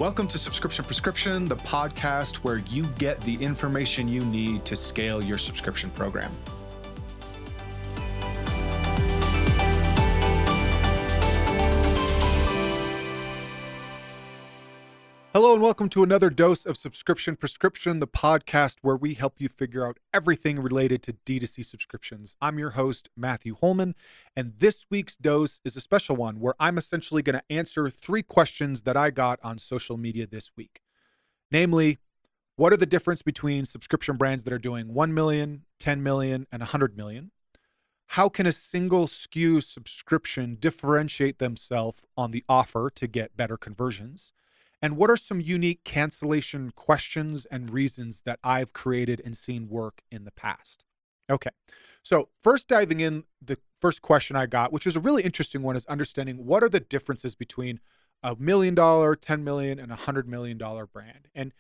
Welcome to Subscription Prescription, the podcast where you get the information you need to scale your subscription program. Hello and welcome to another dose of Subscription Prescription, the podcast where we help you figure out everything related to D2C subscriptions. I'm your host, Matthew Holman, and this week's dose is a special one where I'm essentially going to answer 3 questions that I got on social media this week. Namely, what are the difference between subscription brands that are doing 1 million, 10 million, and 100 million? How can a single SKU subscription differentiate themselves on the offer to get better conversions? And what are some unique cancellation questions and reasons that I've created and seen work in the past? Okay, so first diving in, the first question I got, which was a really interesting one, is understanding what are the differences between $1 million, 10 million, and $100 million brand. And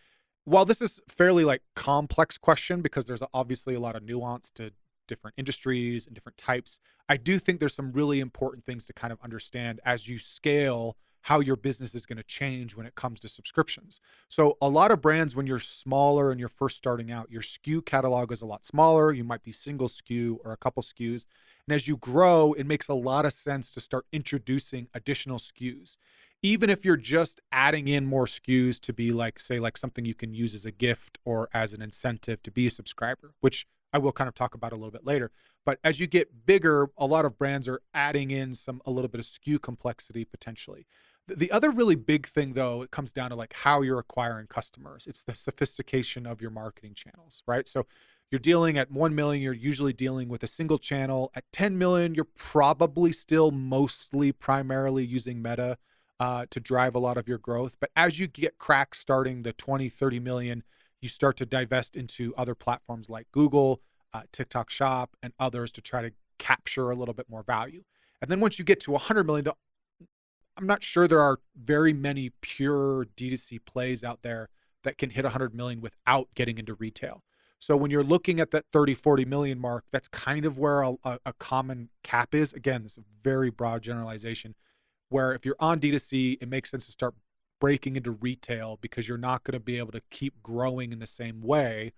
while this is fairly complex question because there's obviously a lot of nuance to different industries and different types, I do think there's some really important things to kind of understand as you scale how your business is going to change when it comes to subscriptions. So a lot of brands, when you're smaller and you're first starting out, your SKU catalog is a lot smaller. You might be single SKU or a couple SKUs. And as you grow, it makes a lot of sense to start introducing additional SKUs. Even if you're just adding in more SKUs to be say something you can use as a gift or as an incentive to be a subscriber, which I will kind of talk about a little bit later. But as you get bigger, a lot of brands are adding in a little bit of SKU complexity potentially. The other really big thing, though, it comes down to how you're acquiring customers. It's the sophistication of your marketing channels, right? So you're dealing at 1 million, you're usually dealing with a single channel. At 10 million, you're probably still primarily using Meta to drive a lot of your growth. But as you get cracks starting the 20, 30 million, you start to divest into other platforms like Google, TikTok Shop, and others to try to capture a little bit more value. And then once you get to 100 million, I'm not sure there are very many pure D2C plays out there that can hit 100 million without getting into retail. So when you're looking at that 30, 40 million mark, that's kind of where a common cap is. Again, this is a very broad generalization, where if you're on D2C, it makes sense to start breaking into retail because you're not going to be able to keep growing in the same way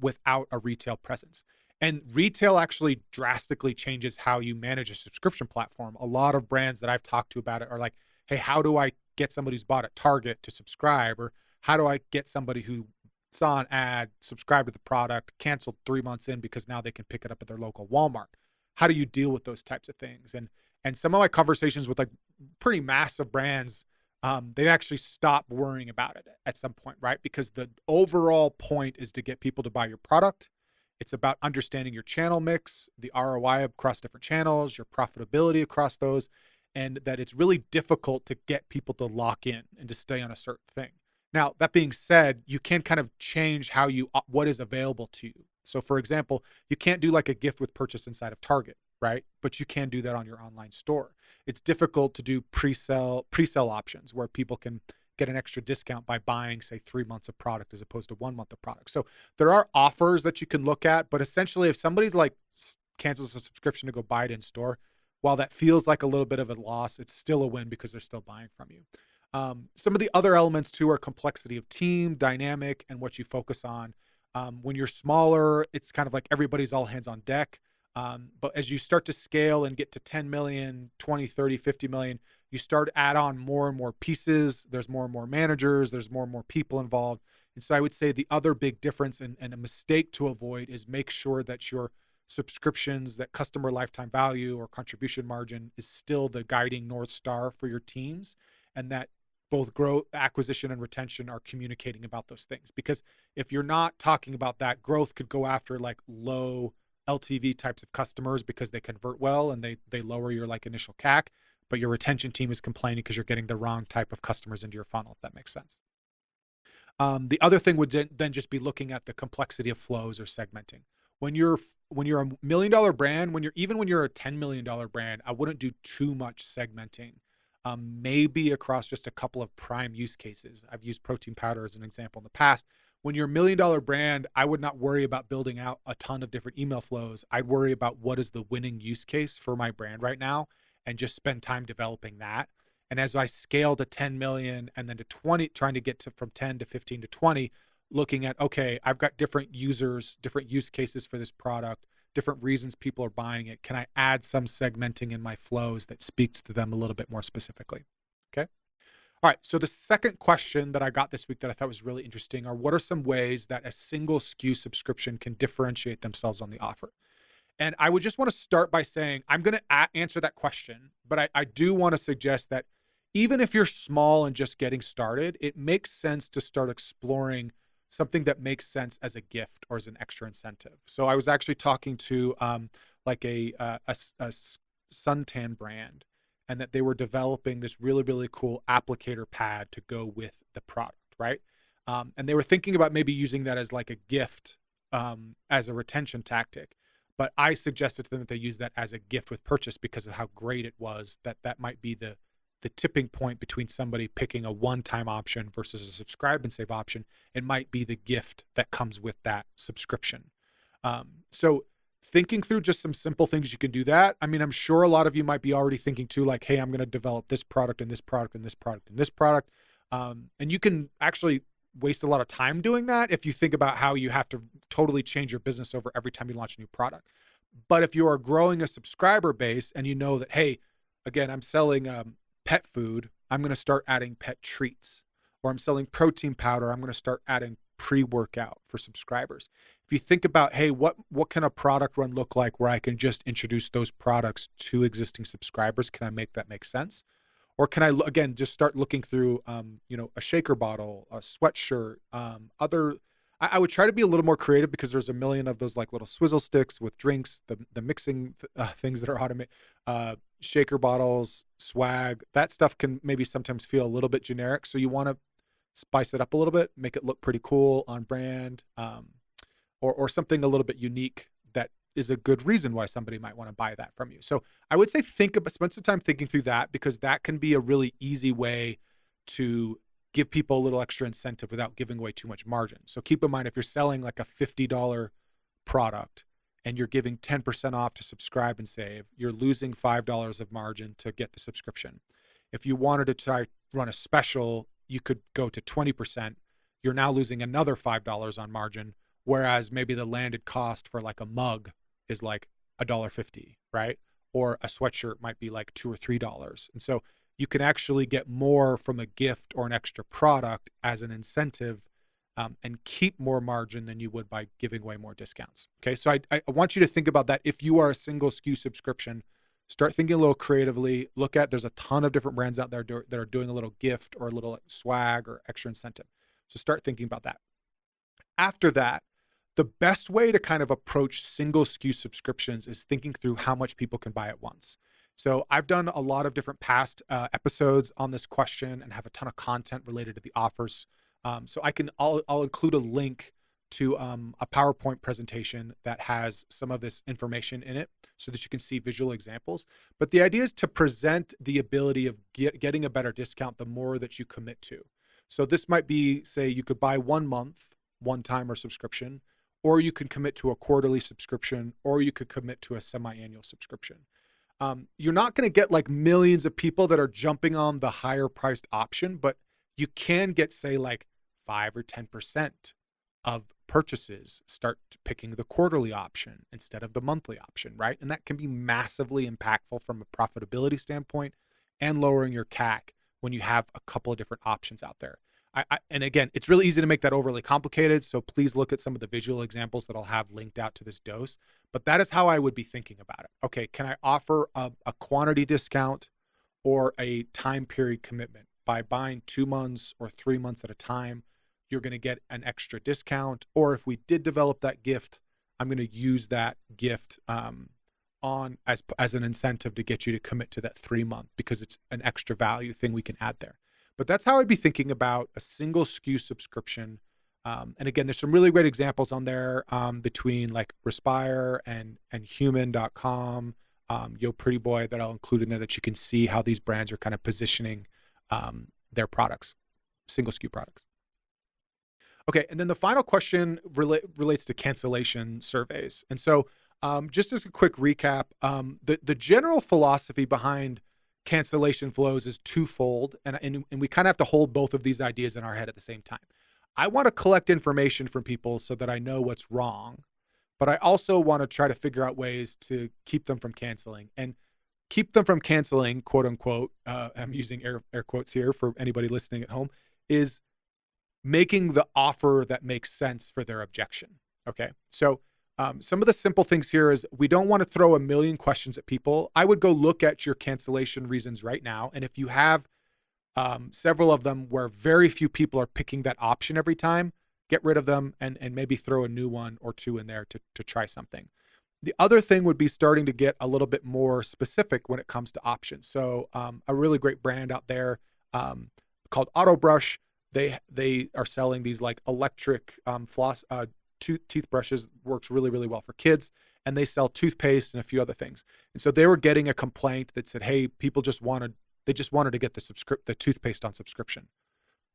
without a retail presence. And retail actually drastically changes how you manage a subscription platform. A lot of brands that I've talked to about it are like, hey, how do I get somebody who's bought at Target to subscribe? Or how do I get somebody who saw an ad, subscribed to the product, canceled 3 months in because now they can pick it up at their local Walmart? How do you deal with those types of things? And some of my conversations with pretty massive brands, they've actually stopped worrying about it at some point, right? Because the overall point is to get people to buy your product. It's about understanding your channel mix, the ROI across different channels, your profitability across those, and that it's really difficult to get people to lock in and to stay on a certain thing. Now, that being said, you can kind of change what is available to you. So for example, you can't do a gift with purchase inside of Target, right? But you can do that on your online store. It's difficult to do pre-sale options where people can get an extra discount by buying, say, 3 months of product as opposed to 1 month of product. So there are offers that you can look at, but essentially if somebody's cancels a subscription to go buy it in store, while that feels like a little bit of a loss, it's still a win because they're still buying from you. Some of the other elements too are complexity of team, dynamic, and what you focus on. When you're smaller, it's kind of like everybody's all hands on deck. But as you start to scale and get to 10 million, 20, 30, 50 million, you start to add on more and more pieces. There's more and more managers. There's more and more people involved. And so I would say the other big difference and a mistake to avoid is make sure that your subscriptions, that customer lifetime value or contribution margin is still the guiding North Star for your teams, and that both growth, acquisition, and retention are communicating about those things. Because if you're not talking about that, growth could go after low LTV types of customers because they convert well and they lower your initial CAC, but your retention team is complaining because you're getting the wrong type of customers into your funnel, if that makes sense. The other thing would then just be looking at the complexity of flows or segmenting. When you're a $1 million brand, when you're a $10 million brand, I wouldn't do too much segmenting. Maybe across just a couple of prime use cases. I've used protein powder as an example in the past. When you're a $1 million brand, I would not worry about building out a ton of different email flows. I'd worry about what is the winning use case for my brand right now and just spend time developing that. And as I scale to 10 million and then to 20, trying to get to from 10 to 15 to 20, looking at, okay, I've got different users, different use cases for this product, different reasons people are buying it. Can I add some segmenting in my flows that speaks to them a little bit more specifically? Okay. All right. So the second question that I got this week that I thought was really interesting are, what are some ways that a single SKU subscription can differentiate themselves on the offer? And I would just want to start by saying, I'm going to answer that question, but I do want to suggest that even if you're small and just getting started, it makes sense to start exploring something that makes sense as a gift or as an extra incentive. So I was actually talking to like a suntan brand, and that they were developing this really, really cool applicator pad to go with the product, right? And they were thinking about maybe using that as like a gift as a retention tactic. But I suggested to them that they use that as a gift with purchase because of how great it was, that might be the tipping point between somebody picking a one-time option versus a subscribe and save option. It might be the gift that comes with that subscription. So thinking through just some simple things you can do that. I mean, I'm sure a lot of you might be already thinking too, like, hey, I'm going to develop this product and this product and this product and this product. And you can actually waste a lot of time doing that if you think about how you have to totally change your business over every time you launch a new product. But if you are growing a subscriber base and you know that, hey, again, I'm selling pet food, I'm going to start adding pet treats. Or I'm selling protein powder, I'm going to start adding pre-workout for subscribers. If you think about, hey, what can a product run look like where I can just introduce those products to existing subscribers? Can I make that make sense? Or can I, again, just start looking through, a shaker bottle, a sweatshirt, I would try to be a little more creative because there's a million of those like little swizzle sticks with drinks, the mixing things that are automated, shaker bottles, swag, that stuff can maybe sometimes feel a little bit generic. So you want to spice it up a little bit, make it look pretty cool, on brand, or something a little bit unique that is a good reason why somebody might want to buy that from you. So I would say spend some time thinking through that, because that can be a really easy way to give people a little extra incentive without giving away too much margin. So keep in mind, if you're selling like a $50 product and you're giving 10% off to subscribe and save, you're losing $5 of margin to get the subscription. If you wanted to try run a special, you could go to 20%. You're now losing another $5 on margin, whereas maybe the landed cost for like a mug is like $1.50, right? Or a sweatshirt might be like $2 or $3. And so you can actually get more from a gift or an extra product as an incentive, and keep more margin than you would by giving away more discounts. Okay, so I want you to think about that. If you are a single SKU subscription, start thinking a little creatively. Look at, there's a ton of different brands out there that are doing a little gift or a little swag or extra incentive. So start thinking about that. After that, the best way to kind of approach single SKU subscriptions is thinking through how much people can buy at once. So I've done a lot of different past episodes on this question and have a ton of content related to the offers. So I'll include a link to a PowerPoint presentation that has some of this information in it so that you can see visual examples. But the idea is to present the ability of getting a better discount the more that you commit to. So this might be, say, you could buy 1 month, one-timer subscription, or you could commit to a quarterly subscription, or you could commit to a semi-annual subscription. You're not going to get like millions of people that are jumping on the higher priced option, but you can get, say, like 5 or 10% of purchases start picking the quarterly option instead of the monthly option, right? And that can be massively impactful from a profitability standpoint and lowering your CAC when you have a couple of different options out there. And again, it's really easy to make that overly complicated, so please look at some of the visual examples that I'll have linked out to this dose. But that is how I would be thinking about it. Okay, can I offer a quantity discount or a time period commitment? By buying 2 months or 3 months at a time, you're going to get an extra discount. Or if we did develop that gift, I'm going to use that gift on as an incentive to get you to commit to that 3 month, because it's an extra value thing we can add there. But that's how I'd be thinking about a single SKU subscription. And again, there's some really great examples on there between like Respire and Human.com, Yo Pretty Boy, that I'll include in there, that you can see how these brands are kind of positioning their products, single SKU products. Okay, and then the final question relates to cancellation surveys. And so just as a quick recap, the general philosophy behind cancellation flows is twofold. And we kind of have to hold both of these ideas in our head at the same time. I want to collect information from people so that I know what's wrong, but I also want to try to figure out ways to keep them from canceling. And keep them from canceling, quote unquote, I'm using air quotes here for anybody listening at home, is making the offer that makes sense for their objection. Okay. So some of the simple things here is we don't want to throw a million questions at people. I would go look at your cancellation reasons right now. And if you have several of them where very few people are picking that option every time, get rid of them and maybe throw a new one or two in there to try something. The other thing would be starting to get a little bit more specific when it comes to options. So a really great brand out there called Autobrush, they are selling these like electric floss toothbrushes, works really, really well for kids. And they sell toothpaste and a few other things. And so they were getting a complaint that said, hey, people just wanted to get the toothpaste on subscription.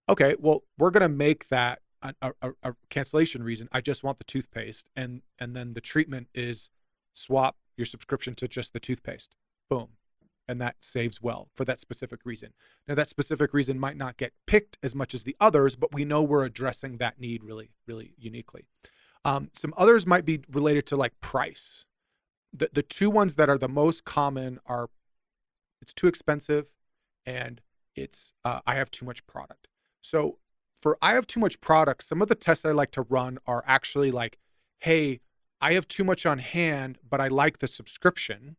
Okay, well, we're going to make that a cancellation reason. I just want the toothpaste. And then the treatment is swap your subscription to just the toothpaste. Boom. And that saves well for that specific reason. Now, that specific reason might not get picked as much as the others, but we know we're addressing that need really, really uniquely. Some others might be related to like price. The two ones that are the most common are it's too expensive and it's I have too much product. So for I have too much product, some of the tests I like to run are actually like, hey, I have too much on hand, but I like the subscription,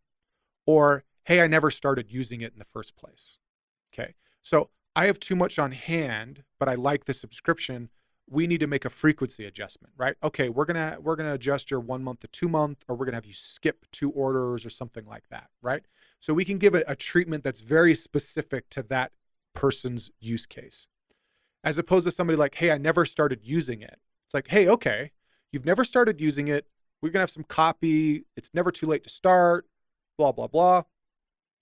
or hey, I never started using it in the first place. Okay. So I have too much on hand, but I like the subscription. We need to make a frequency adjustment, right? Okay, we're gonna adjust your 1 month to 2 month, or we're gonna have you skip 2 orders or something like that, right? So we can give it a treatment that's very specific to that person's use case. As opposed to somebody like, hey, I never started using it. It's like, hey, okay, you've never started using it. We're gonna have some copy. It's never too late to start, blah, blah, blah.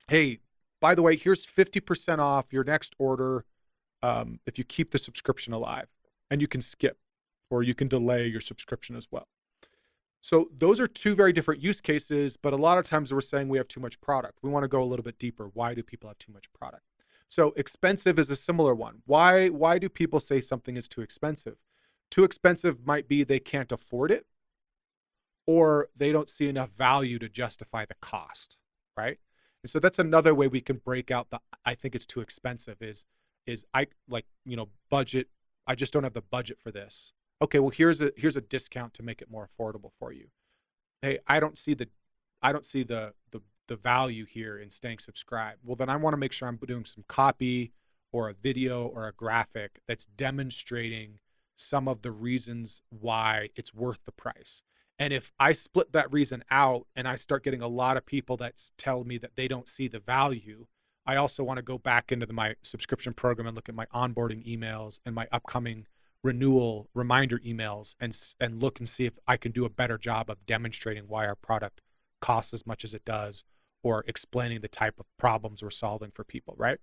Hey, by the way, here's 50% off your next order if you keep the subscription alive. And you can skip or you can delay your subscription as well. So those are two very different use cases, but a lot of times we're saying we have too much product. We want to go a little bit deeper. Why do people have too much product? So expensive is a similar one. Why do people say something is too expensive? Too expensive might be they can't afford it, or they don't see enough value to justify the cost, right? And so that's another way we can break out the I think it's too expensive is I like, budget. I just don't have the budget for this. Okay, well here's a discount to make it more affordable for you. Hey, I don't see the value here in staying subscribed. Well, then I want to make sure I'm doing some copy or a video or a graphic that's demonstrating some of the reasons why it's worth the price. And if I split that reason out and I start getting a lot of people that tell me that they don't see the value, I also want to go back into my subscription program and look at my onboarding emails and my upcoming renewal reminder emails and look and see if I can do a better job of demonstrating why our product costs as much as it does, or explaining the type of problems we're solving for people, right?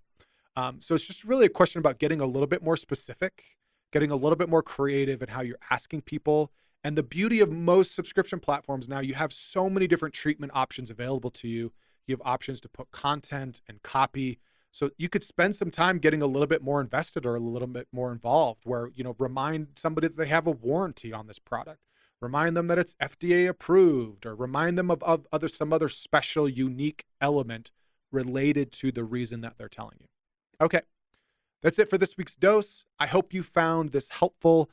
So it's just really a question about getting a little bit more specific, getting a little bit more creative in how you're asking people. And the beauty of most subscription platforms now, you have so many different treatment options available to you. You have options to put content and copy. So you could spend some time getting a little bit more invested or a little bit more involved where, remind somebody that they have a warranty on this product. Remind them that it's FDA approved, or remind them of some other special, unique element related to the reason that they're telling you. Okay, that's it for this week's dose. I hope you found this helpful.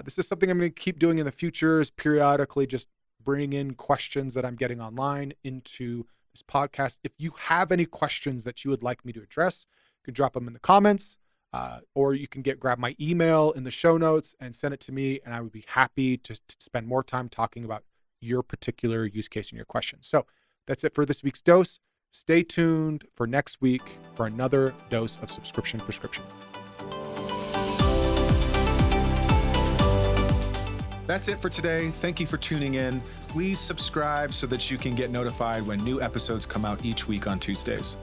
This is something I'm going to keep doing in the future, is periodically just bring in questions that I'm getting online into this podcast. If you have any questions that you would like me to address, you can drop them in the comments, or you can grab my email in the show notes and send it to me, and I would be happy to spend more time talking about your particular use case and your question. So that's it for this week's dose. Stay tuned for next week for another dose of subscription prescription. That's it for today. Thank you for tuning in. Please subscribe so that you can get notified when new episodes come out each week on Tuesdays.